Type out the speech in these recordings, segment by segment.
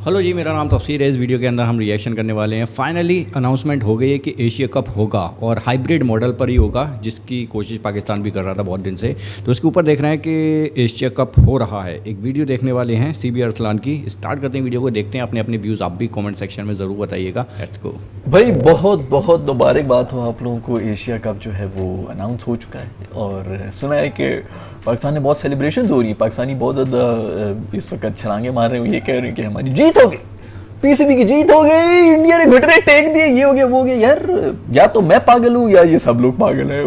Hello जी, मेरा नाम तफसीर है। इस वीडियो के अंदर हम रिएक्शन करने वाले हैं। फाइनली अनाउंसमेंट हो गई है कि एशिया कप होगा और हाइब्रिड मॉडल पर ही होगा, जिसकी कोशिश पाकिस्तान भी कर रहा था बहुत दिन से। तो इसके ऊपर देख रहे हैं कि एशिया कप हो रहा है। एक वीडियो देखने वाले हैं सीबी अरसलान की। स्टार्ट करते हैं वीडियो को, देखते हैं अपने अपने व्यूज़। आप भी कॉमेंट सेक्शन में ज़रूर बताइएगा। लेट्स गो भाई। बहुत बहुत मुबारकबाद हो आप लोगों को, एशिया कप जो है वो अनाउंस हो चुका है और सुना है कि पाकिस्तान में बहुत सेलिब्रेशंस हो रही है। पाकिस्तानी बहुत ज़्यादा इस वक्त छलांगे मार रहे हैं, ये कह रहे हैं कि हमारी जीत हो गई, पीसीबी की जीत हो गई, इंडिया ने घुटने टेक दिए, ये हो गया वो हो गया। यार या तो मैं पागल हूँ या ये सब लोग पागल हैं।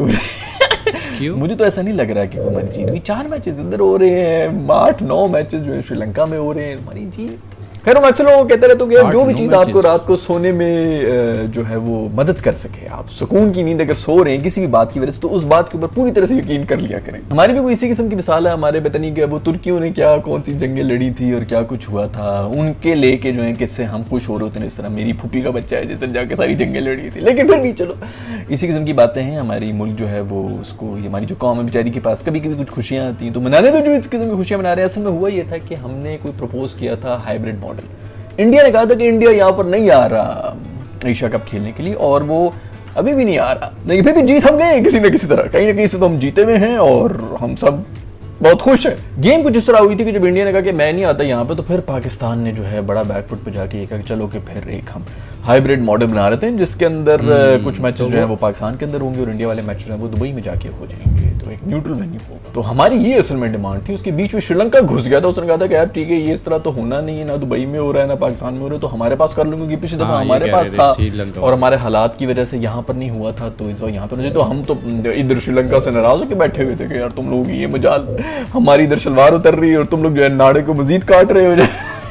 क्यों? मुझे तो ऐसा नहीं लग रहा है कि हमारी जीत हुई। 4 मैचेस इधर हो रहे हैं, 8-9 मैचेस जो है श्रीलंका में हो रहे हैं, हमारी जीत। खैर हम अक्सर लोगों को कहते रहते हैं जो भी चीज़ आपको रात को सोने में जो है वो मदद कर सके, आप सुकून की नींद अगर सो रहे हैं किसी भी बात की वजह से, तो उस बात के ऊपर पूरी तरह से यकीन कर लिया करें। हमारी भी कोई इसी किस्म की मिसाल है। हमारे पता नहीं कि वो तुर्कियों ने क्या कौन सी जंगें लड़ी थी और क्या कुछ हुआ था, उनके लेके जो है किससे हम खुश हो रहे होते हैं। इस तरह मेरी फूफी का बच्चा है जिसने जाके सारी जंगें लड़ी थी, लेकिन फिर भी चलो इसी किस्म की बातें हैं। हमारी मुल्क जो है वो उसको, हमारी जो कौम है बेचारी के पास कभी कभी कुछ खुशियाँ आती हैं तो मनाने दो, जो इस किस्म की खुशियाँ मना रहे हैं। असल में हुआ ये था कि हमने कोई प्रपोज किया था हाइब्रिड मॉडल। इंडिया ने कहा था कि इंडिया यहाँ पर नहीं आ रहा एशिया कप खेलने के लिए, और वो अभी भी नहीं आ रहा। लेकिन फिर भी जीत हम गए किसी न किसी तरह, कहीं ना कहीं से तो हम जीते हुए हैं और हम सब बहुत खुश है। गेम कुछ इस तरह हुई थी कि जब इंडिया ने कहा कि मैं नहीं आता यहाँ पे, तो फिर पाकिस्तान ने जो है बड़ा बैकफुट पे जाके ये कहा कि चलो कि फिर एक हम हाइब्रिड मॉडल बना रहे थे, जिसके अंदर कुछ मैचेस जो है वो पाकिस्तान के अंदर होंगे और इंडिया वाले मैचेस जो है वो दुबई में जाके हो जाएंगे, तो एक न्यूट्रल वेन्यू होगा। तो हमारी ये असल में डिमांड थी। उसके बीच में श्रीलंका घुस गया था, उसने कहा था कि यार ठीक है ये इस तरह तो होना नहीं है, ना दुबई में हो रहा है ना पाकिस्तान में हो रहा है, तो हमारे पास कर लूंगी। पिछली दफा हमारे पास था और हमारे हालात की वजह से यहाँ पर नहीं हुआ था, तो इस बार यहाँ पर, तो हम तो इधर श्रीलंका से नाराज होकर बैठे हुए थे कि यार तुम लोग ये मजाल, हमारी इधर सलवार उतर रही है और तुम लोग जो है नाड़े को मजीद काट रहे हो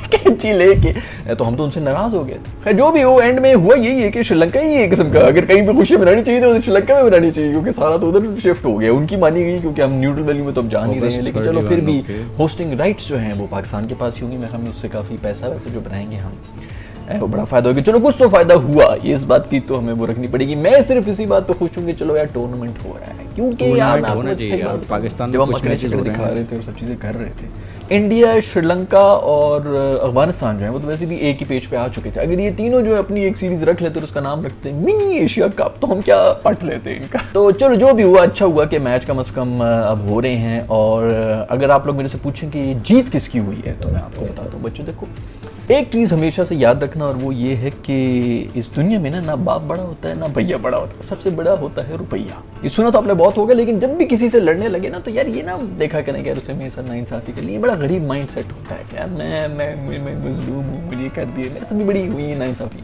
कैंची लेके, तो हम तो उनसे नाराज हो गए। खैर जो भी हो, एंड में हुआ यही है कि श्रीलंका ही एक किस्म का, अगर कहीं पे खुशियां मनानी चाहिए तो श्रीलंका में मनानी चाहिए, क्योंकि सारा तो उधर शिफ्ट हो गया। उनकी मानी गई क्योंकि हम न्यूट्रल वैल्यू में तो अब जान ही रहे हैं, लेकिन चलो फिर भी होस्टिंग राइट्स जो हैं वो पाकिस्तान के पास ही होंगी। मैं हमें उससे काफ़ी पैसा वैसे जो बनाएंगे हम, वो बड़ा फायदा होगा। चलो कुछ तो फायदा हुआ, ये इस बात की तो हमें वो रखनी पड़ेगी। मैं सिर्फ इसी बात पे खुश हूँ कि चलो यार टूर्नामेंट हो रहा है, क्योंकि यार पाकिस्तान जब हम दिखा रहे थे और सब चीज़ें कर रहे थे, इंडिया, श्रीलंका और अफगानिस्तान जो है वो तो वैसे भी एक ही पेज पे आ चुके थे। अगर ये तीनों जो है अपनी एक सीरीज रख लेते और उसका नाम रखते हैं मिनी एशिया कप, तो हम क्या पट लेते हैं इनका। तो चलो जो भी हुआ अच्छा हुआ कि मैच कम से कम अब हो रहे हैं। और अगर आप लोग मेरे से पूछें कि जीत किसकी हुई है, तो मैं आपको बताता हूँ बच्चों, देखो एक चीज़ हमेशा से याद रखना, और वो ये है कि इस दुनिया में ना बाप बड़ा होता है ना भैया बड़ा होता है, सबसे बड़ा होता है रुपया। ये सुना तो आपने बहुत होगा, लेकिन जब भी किसी से लड़ने लगे ना, तो यार ये ना देखा करें कि उससे मेरे साथ नाइंसाफी कर ली, बड़ा गरीब माइंड सेट होता है कि यार मैं मजलूम हूँ, मुझे कर दिए, मेरे साथ भी बड़ी हुई है नाइंसाफी,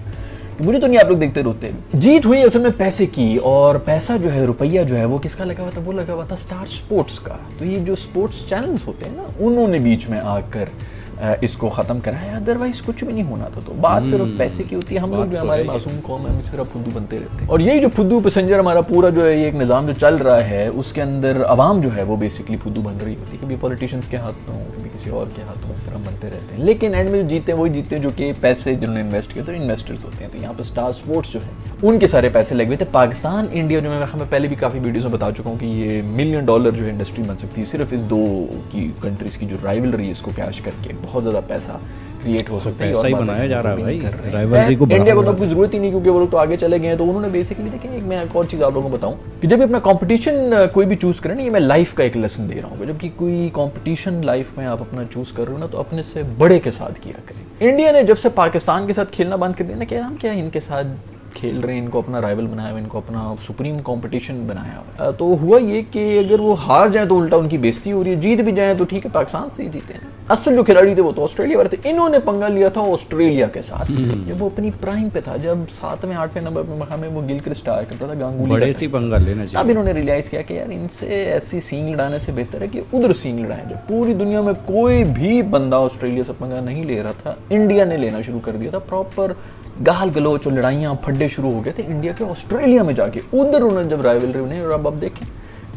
मुझे तो नहीं आप लोग देखते रोते हैं। जीत हुई असल में पैसे की, और पैसा जो है रुपया जो है वो किसका लगा हुआ था, वो लगा हुआ था स्टार स्पोर्ट्स का। तो ये जो स्पोर्ट्स चैनल्स होते हैं ना, उन्होंने बीच में आकर इसको ख़त्म कराया, अदरवाइज कुछ भी नहीं होना था। तो बात सिर्फ पैसे की होती है। हम लोग जो हमारे मासूम कौम है, हम सिर्फ फुद्दू बनते रहते हैं, और यही जो फुद्दू पैसेंजर हमारा पूरा जो है ये एक निज़ाम जो चल रहा है, उसके अंदर आवाम जो है वो बेसिकली फुद्दू बन रही होती है। कभी पॉलिटिशियंस के हाथों, कभी किसी और के हाथों, इस तरह बनते रहते हैं। लेकिन एंड में जीते वही जीते जो कि पैसे जिन्होंने इन्वेस्ट किए, तो इन्वेस्टर्स होते हैं। तो यहाँ पर स्टार स्पोर्ट्स जो है उनके सारे पैसे लगे हुए थे। पाकिस्तान इंडिया जो मैं पहले भी काफ़ी वीडियोज़ में बता चुका हूँ कि ये $1 मिलियन जो है इंडस्ट्री बन सकती है, सिर्फ इस दो की कंट्रीज़ की जो राइवलरी है इसको कैश करके बहुत ज़्यादा पैसा क्रिएट हो सकता है। सही बनाया जा रहा है भाई, राइवलरी को इंडिया को तो कोई जरूरत ही नहीं, क्योंकि वो लोग तो आगे चले गए हैं। तो उन्होंने बेसिकली देखिए, एक मैं एक और चीज़ आप लोगों को बताऊं कि जब भी अपना कंपटीशन कोई भी चूज करें ना, ये मैं लाइफ का एक लेसन दे रहा हूँ, जबकि कोई कंपटीशन लाइफ में आप अपना चूज कर रहे हो ना, तो अपने से बड़े के साथ किया करें। इंडिया ने जब से पाकिस्तान के साथ खेलना बंद कर दिया ना, क्या हम क्या इनके साथ खेल रहे हैं, इनको अपना राइवल बनाया हुआ, इनको अपना सुप्रीम कंपटीशन बनाया हुआ, तो हुआ ये कि अगर वो हार जाए तो उल्टा उनकी बेइज्जती हो रही है, जीत भी जाए तो ठीक है पाकिस्तान से ही जीते हैं। असल जो खिलाड़ी थे वो तो ऑस्ट्रेलिया वाले थे। इन्होंने पंगा लिया था ऑस्ट्रेलिया के साथ जब वो अपनी प्राइम पे था, जब 7वें 8वें नंबर पे मकाम में वो गिलक्रिस्ट आया करता था, गांगुली बड़े सी पंगा लेना चाहिए। अब इन्होंने रियलाइज किया कि यार इनसे ऐसी सींग लड़ाने से बेहतर है कि उधर सींग लड़ाएं। जब पूरी दुनिया में कोई भी बंदा ऑस्ट्रेलिया से पंगा नहीं ले रहा था, इंडिया ने लेना शुरू कर दिया था। प्रॉपर गाल गलोच और लड़ाइयाँ फड्डे शुरू हो गए थे इंडिया के ऑस्ट्रेलिया में जाके। उधर उन्होंने जब राइवलरी उन्हें, और अब देखें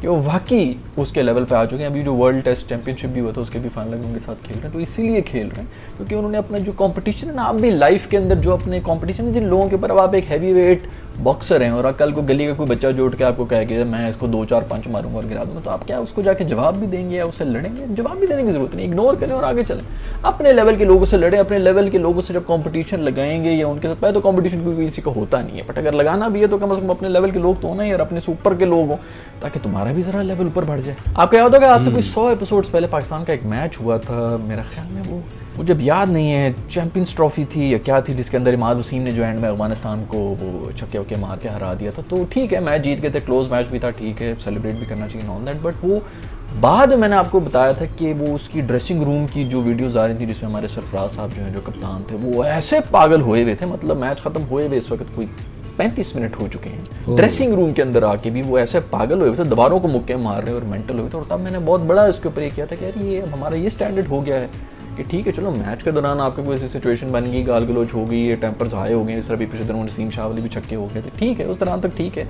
कि वो वाकई उसके लेवल पे आ चुके हैं। अभी जो वर्ल्ड टेस्ट चैंपियनशिप भी हुआ था उसके भी फाइनल उनके साथ खेल रहे हैं। तो इसीलिए खेल रहे हैं क्योंकि उन्होंने अपना जो कंपटीशन है ना, आप भी लाइफ के अंदर जो अपने कंपटीशन, जिन लोगों के ऊपर अब आप एक हैवी वेट बॉक्सर हैं और कल को गली का कोई बच्चा जो उठ के आपको कहे कि मैं इसको 2-4 पंच मारूंगा और गिरा दूंगा, तो आप क्या उसको जाके जवाब भी देंगे या उससे लड़ेंगे? जवाब भी देने की जरूरत नहीं, इग्नोर करें और आगे चलें। अपने लेवल के लोगों से लड़े, अपने लेवल के लोगों से जब कंपटीशन लगाएंगे या उनके साथ, पहले तो कंपटीशन कोई किसी का होता नहीं है, बट अगर लगाना भी है तो कम से कम अपने लेवल के लोग तो होना ही, और अपने से ऊपर के लोग हों, ताकि तुम्हारा भी जरा लेवल ऊपर बढ़ जाए। आपको याद होगा आज से कोई 100 एपिसोड्स पहले पाकिस्तान का एक मैच हुआ था, मेरा ख्याल में वो मुझे याद नहीं है, चैंपियंस ट्रॉफी थी या क्या थी, जिसके अंदर इमाद वसीम ने जो एंड में अफगानिस्तान को वो छक्के वक्के मार के हरा दिया था। तो ठीक है, मैच जीत गए थे, क्लोज मैच भी था, ठीक है, सेलिब्रेट भी करना चाहिए ऑन दैट, बट वो बाद में मैंने आपको बताया था कि वो उसकी ड्रेसिंग रूम की जो वीडियोज़ आ रही थी जिसमें हमारे सरफराज साहब जो हैं, जो कप्तान थे, वो ऐसे पागल हुए हुए थे, मतलब मैच ख़त्म हुए हुए इस वक्त कोई 35 मिनट हो चुके हैं, ड्रेसिंग रूम के अंदर आके भी वो ऐसे पागल हुए थे, दीवारों को मुक्के मार रहे और मेंटल हुए थे। और तब मैंने बहुत बड़ा इसके ऊपर ये किया था कि यार ये अब हमारा ये स्टैंडर्ड हो गया है कि ठीक है, चलो मैच के दौरान आपका कोई ऐसी सिचुएशन बन गई, गाल गलोच हो गई, टेम्पर्स हाई हो गए, इस तरह भी पिछले दिनों नसीम शाह वाले भी छक्के हो गए थे, ठीक है, उस दौरान तक ठीक है,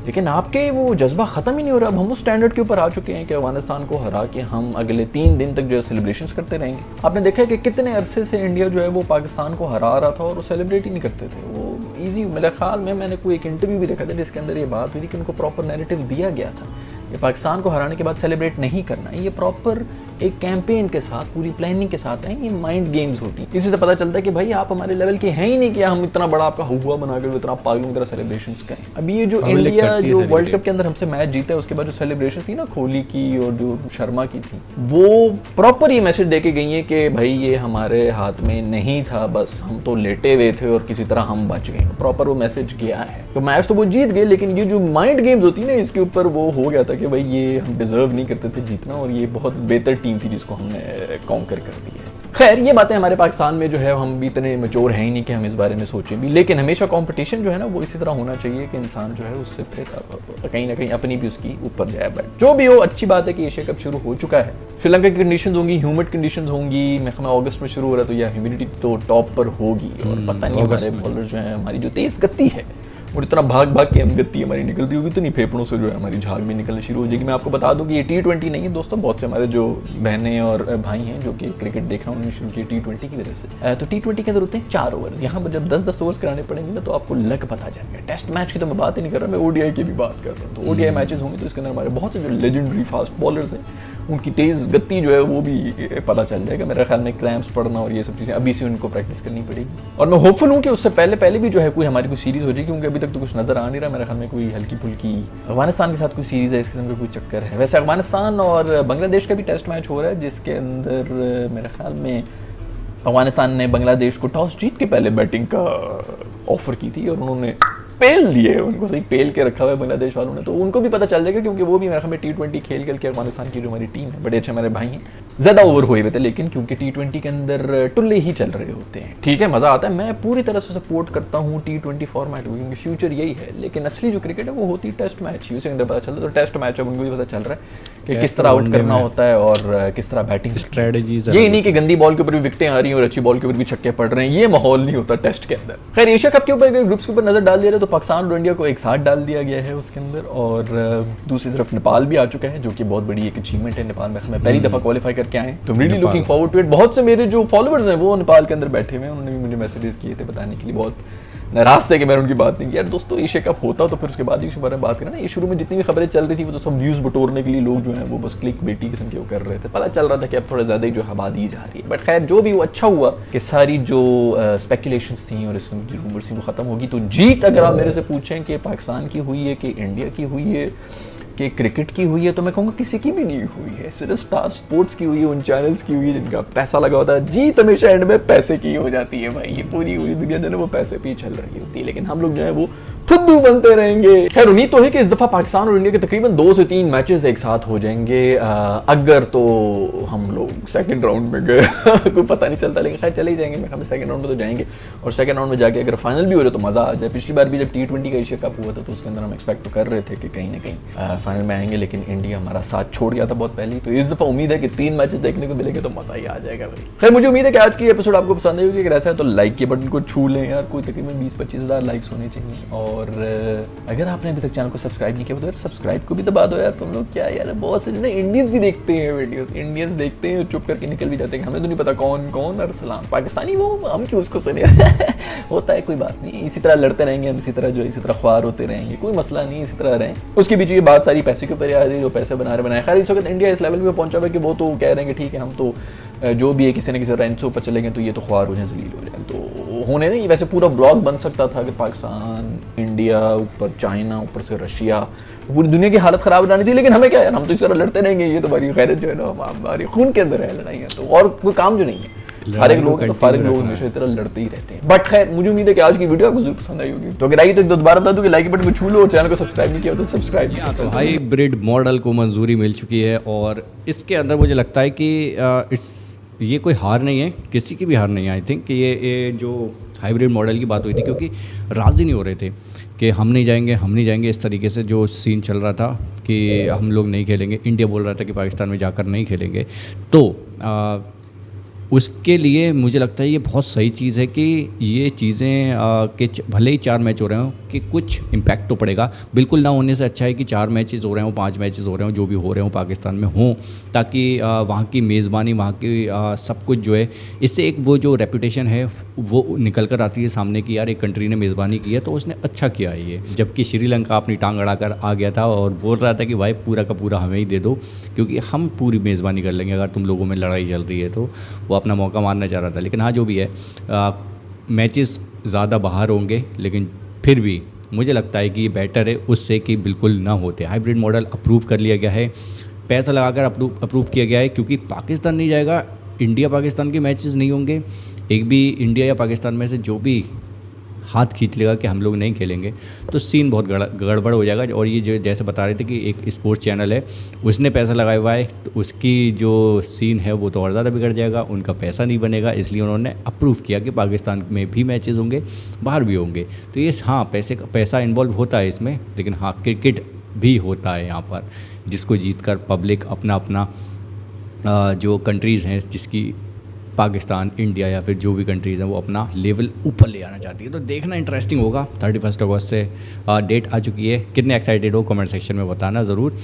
लेकिन आपके वो जज्बा ख़त्म ही नहीं हो रहा। अब हम उस स्टैंडर्ड के ऊपर आ चुके हैं कि अफगानिस्तान को हरा के हम अगले 3 दिन तक जो है सेलिब्रेशंस करते रहेंगे। आपने देखा है कि कितने अरसे से इंडिया जो है वो पाकिस्तान को हरा रहा था और वो सेलिब्रेट ही नहीं करते थे। वो ईजी, मेरे ख्याल में मैंने कोई एक इंटरव्यू भी देखा था जिसके अंदर ये बात हुई थी कि उनको प्रॉपर नैरेटिव दिया गया था कि पाकिस्तान को हराने के बाद सेलिब्रेट नहीं करना है, ये प्रॉपर एक कैंपेन के साथ, पूरी प्लानिंग के साथ है, ये माइंड गेम्स होती है। इसी से पता चलता है कि भाई आप हमारे लेवल के हैं ही नहीं कि हम इतना बड़ा आपका हुआ बनाकर इतना पागलों की तरह सेलिब्रेशंस करें। अभी ये जो इंडिया जो वर्ल्ड कप के अंदर हमसे मैच जीता है, उसके बाद जो सेलिब्रेशन थी ना कोहली की और जो शर्मा की थी, वो प्रॉपर ये मैसेज दे के गई है कि भाई ये हमारे हाथ में नहीं था, बस हम तो लेटे हुए थे और किसी तरह हम बच गए। प्रॉपर वो मैसेज गया है, तो मैच तो वो जीत गए, लेकिन ये जो माइंड गेम्स होती है ना, इसके ऊपर वो हो गया था कि भाई ये हम डिजर्व नहीं करते थे जीतना और ये बहुत बेहतर टीम थी जिसको हमने कॉन्कर कर दिया। खैर ये बातें हमारे पाकिस्तान में जो है हम भी इतने मैच्योर हैं ही नहीं कि हम इस बारे में सोचें भी, लेकिन हमेशा कंपटीशन जो है ना वो इसी तरह होना चाहिए कि इंसान जो है उससे फिर कहीं ना कहीं अपनी भी उसकी ऊपर जाए। बट जो भी हो, अच्छी बात है कि एशिया कप शुरू हो चुका है। श्रीलंका की कंडीशंस होंगी, ह्यूमिड कंडीशंस होंगी, मैं अगस्त में शुरू हो रहा है तो यह ह्यूमिडिटी तो टॉप पर होगी और पता नहीं हमारे बॉलर जो है, हमारी जो तेज गति है और इतना भाग भाग के हम गति हमारी निकल रही होगी, इतनी फेफड़ों से जो है हमारी झाग भी निकलनी शुरू हो जाएगी। मैं आपको बता दूं कि ये T20 नहीं है दोस्तों, बहुत से हमारे जो बहनें और भाई हैं जो कि क्रिकेट देखना उन्होंने शुरू किया T20 की वजह से। तो T20 के अंदर होते हैं 4 ओवर्स, यहाँ पर जब 10-10 ओवर्स कराने पड़ेंगे ना तो आपको लग पता जाएगा। टेस्ट मैच की तो मैं बात ही नहीं कर रहा, मैं ODI की भी बात कर रहा हूँ। तो ODI मैचेस होंगे तो इसके अंदर हमारे बहुत से जो लेजेंडरी फास्ट बॉलर्स हैं उनकी तेज़ गति जो है वो भी पता चल जाएगा। मेरे ख्याल में क्रैम्प्स पड़ना और ये सब चीज़ें अभी से उनको प्रैक्टिस करनी पड़ेगी और मैं होपफुल हूँ कि उससे पहले भी जो है कोई हमारी कोई सीरीज़ हो जाएगी, क्योंकि अभी तक तो कुछ नज़र आ नहीं रहा। मेरे ख्याल में कोई हल्की फुल्की अफगानिस्तान के साथ कोई सीरीज़ है, इस किस्म का कोई चक्कर है। वैसे अफगानिस्तान और बांग्लादेश का भी टेस्ट मैच हो रहा है जिसके अंदर मेरे ख्याल में अफगानिस्तान ने बांग्लादेश को टॉस जीत के पहले बैटिंग का ऑफर की थी और उन्होंने पेल दिए, उनको सही पेल के रखा हुआ है बांग्लादेश वालों ने। तो उनको भी पता चल जाएगा क्योंकि वो भी मेरे ख्याल में T20 खेल के अफगानिस्तान की जो हमारी टीम है, बड़े अच्छे हमारे भाई हैं, ज़्यादा ओवर हुए हुए थे, लेकिन क्योंकि T20 के अंदर टुल्ले ही चल रहे होते हैं। ठीक है, मज़ा आता है, मैं पूरी तरह से सपोर्ट करता हूँ T20 फॉर्मेट को, क्योंकि फ्यूचर यही है। लेकिन असली जो क्रिकेट है वो होती है टेस्ट मैच, उसके अंदर पता चलता है। तो टेस्ट मैच अब उनको भी पता चल रहा है कि किस तरह आउट करना होता है और किस तरह बैटिंग स्ट्रेटजीज। ये नहीं कि गंदी बॉल के ऊपर भी विकेटें आ रही हैं और अच्छी बॉल के ऊपर भी छक्के पड़ रहे हैं, ये माहौल नहीं होता टेस्ट के अंदर। खैर एशिया कप के ऊपर ग्रुप्स के ऊपर नजर डाल दिया रहे तो पाकिस्तान और इंडिया को एक साथ डाल दिया गया है उसके अंदर, और दूसरी तरफ नेपाल भी आ चुका है जो कि बहुत बड़ी एक अचीवमेंट है। नेपाल में हमें पहली दफा क्वालिफाई करके आए, तो really looking forward to it. बहुत से मेरे जो फॉलोअर्स हैं वो नेपाल के अंदर बैठे हुए हैं, उन्होंने भी मुझे मैसेजेस किए थे बताने के लिए, बहुत नाराज थे कि मैंने उनकी बात नहीं की। यार दोस्तों एशिया कप होता तो फिर उसके बाद ही उसके बारे में बात करना ना। ये शुरू में जितनी भी खबरें चल रही थी वो तो सब व्यूज़ बटोरने के लिए लोग जो हैं वो बस क्लिक बेटी किस्म के वो कर रहे थे। पता चल रहा था कि अब थोड़ा ज़्यादा ही जो हवा दी जा रही है। बट खैर जो भी वो अच्छा हुआ कि सारी जो स्पेकुलेशंस थी और इसमें जो रूमर्स थी वो ख़त्म होगी। तो जीत अगर आप मेरे से पूछें कि पाकिस्तान की हुई है कि इंडिया की हुई है कि क्रिकेट की हुई है, तो मैं कहूँगा किसी की भी नहीं हुई है, सिर्फ स्टार स्पोर्ट्स की हुई है, उन चैनल्स की हुई है जिनका पैसा लगा होता है। जीत हमेशा एंड में पैसे की हो जाती है भाई, ये पूरी दुनिया जो है वो पैसे पे चल रही होती है, लेकिन हम लोग जो है वो फुद्दू बनते रहेंगे। खैर उम्मीद तो है कि इस दफ़ा पाकिस्तान और इंडिया के तकरीबन 2 से 3 मैचेस एक साथ हो जाएंगे, अगर तो हम लोग सेकंड राउंड में गए कोई पता नहीं चलता, लेकिन खैर चले ही जाएंगे। मैं हमें सेकंड राउंड में तो जाएंगे और सेकंड राउंड में जाके अगर फाइनल भी हो रहा तो मज़ा आ जाए। पिछली बार भी जब T20 का एशिया कप हुआ था तो उसके अंदर हम एक्सपेक्ट तो कर रहे थे कि कहीं ना कहीं फाइनल में आएंगे, लेकिन इंडिया हमारा साथ छोड़ गया था बहुत पहले। तो इस दफ़ा उम्मीद है कि 3 मैचेस देखने को मिलेंगे तो मज़ा ही आ जाएगा भाई। खैर मुझे उम्मीद है कि आज की एपिसोड आपको पसंद आई होगी। अगर ऐसा है तो लाइक के बटन को छू लें यार, कोई तकरीबन 20-25 हज़ार लाइक्स होने चाहिए। और और अगर आपने अभी तक चैनल को सब्सक्राइब नहीं किया तो यार सब्सक्राइब को भी दबा दो यार। तुम लोग क्या यार, बहुत से ना इंडियंस भी देखते हैं वीडियोस, इंडियंस देखते हैं चुप करके निकल भी जाते हैं, हमें तो नहीं पता कौन कौन अरसलान पाकिस्तानी वो, हम क्यों उसको सुने होता है, कोई बात नहीं, इसी तरह लड़ते रहेंगे हम, इसी तरह जो इसी तरह ख्वार होते रहेंगे, कोई मसला नहीं, इसी तरह रहें। उसके बीच ये बात सारी पैसे के ऊपर आ रही है, जो पैसे बना रहे बनाए। खैर इस वक्त इंडिया इस लेवल पे पहुंचा हुआ है कि वो तो कह रहे हैं कि ठीक है हम तो जो भी है किसी न किसी रेंट से ऊपर चले गए तो ये तो ख्वार हो जाए, जलील हो जाए, तो होने नहीं। वैसे पूरा ब्लॉग बन सकता था कि पाकिस्तान, इंडिया, ऊपर चाइना, ऊपर से रशिया, पूरी दुनिया की हालत ख़राब बनानी थी, लेकिन हमें क्या है, हम तो इस तरह लड़ते रहेंगे, ये तो हमारी गैरत जो है ना हमारे खून के अंदर है लड़ाइयाँ, तो और कोई काम जो नहीं है। फारिग लोग तो फारिग लोग हमेशा इस तरह लड़ते ही रहते हैं। बट खैर मुझे उम्मीद है कि आज की वीडियो आपको जरूर पसंद आई होगी, तो अगर आई तो एक दोबारा बता दूं कि लाइक बटन को छू लो और चैनल को सब्सक्राइब नहीं किया तो सब्सक्राइब। तो हाइब्रिड मॉडल को मंजूरी मिल चुकी है और इसके अंदर मुझे लगता है कि ये कोई हार नहीं है, किसी की भी हार नहीं है। आई थिंक कि ये जो हाइब्रिड मॉडल की बात हुई थी, क्योंकि राज़ी नहीं हो रहे थे कि हम नहीं जाएंगे, इस तरीके से जो सीन चल रहा था कि हम लोग नहीं खेलेंगे। इंडिया बोल रहा था कि पाकिस्तान में जाकर नहीं खेलेंगे, तो उसके लिए मुझे लगता है ये बहुत सही चीज़ है कि ये चीज़ें कि भले ही 4 मैच हो रहे हों कि कुछ इम्पैक्ट तो पड़ेगा। बिल्कुल ना होने से अच्छा है कि 4 मैचेस हो रहे हों, 5 मैचेस हो रहे हों, जो भी हो रहे हों पाकिस्तान में हों, ताकि वहाँ की मेज़बानी, वहाँ की सब कुछ जो है, इससे एक वो जो रेपुटेशन है वो निकल कर आती है सामने कि यार एक कंट्री ने मेज़बानी की है तो उसने अच्छा किया है ये। जबकि श्रीलंका अपनी टांग अड़ाकर आ गया था और बोल रहा था कि भाई पूरा का पूरा हमें ही दे दो क्योंकि हम पूरी मेज़बानी कर लेंगे अगर तुम लोगों में लड़ाई चल रही है, तो वो अपना मौका मारना चाह रहा था। लेकिन हाँ जो भी है, मैचेस ज़्यादा बाहर होंगे, लेकिन फिर भी मुझे लगता है कि ये बेटर है उससे कि बिल्कुल ना होते। हाइब्रिड मॉडल अप्रूव कर लिया गया है, पैसा लगाकर अप्रूव किया गया है, क्योंकि पाकिस्तान नहीं जाएगा, इंडिया पाकिस्तान के मैचेस नहीं होंगे। एक भी इंडिया या पाकिस्तान में से जो भी हाथ खींच लेगा कि हम लोग नहीं खेलेंगे तो सीन बहुत गड़बड़ हो जाएगा। और ये जो जैसे बता रहे थे कि एक स्पोर्ट्स चैनल है उसने पैसा लगाया हुआ है, तो उसकी जो सीन है वो तो और ज़्यादा बिगड़ जाएगा, उनका पैसा नहीं बनेगा। इसलिए उन्होंने अप्रूव किया कि पाकिस्तान में भी मैचेस होंगे, बाहर भी होंगे। तो ये हाँ पैसा इन्वॉल्व होता है इसमें, लेकिन हाँ क्रिकेट भी होता है यहाँ पर, जिसको जीत कर पब्लिक अपना जो कंट्रीज़ हैं जिसकी पाकिस्तान, इंडिया या फिर जो भी कंट्रीज़ हैं वो अपना लेवल ऊपर ले आना चाहती है। तो देखना इंटरेस्टिंग होगा। 31 अगस्त से डेट आ चुकी है। कितने एक्साइटेड हो कमेंट सेक्शन में बताना ज़रूर।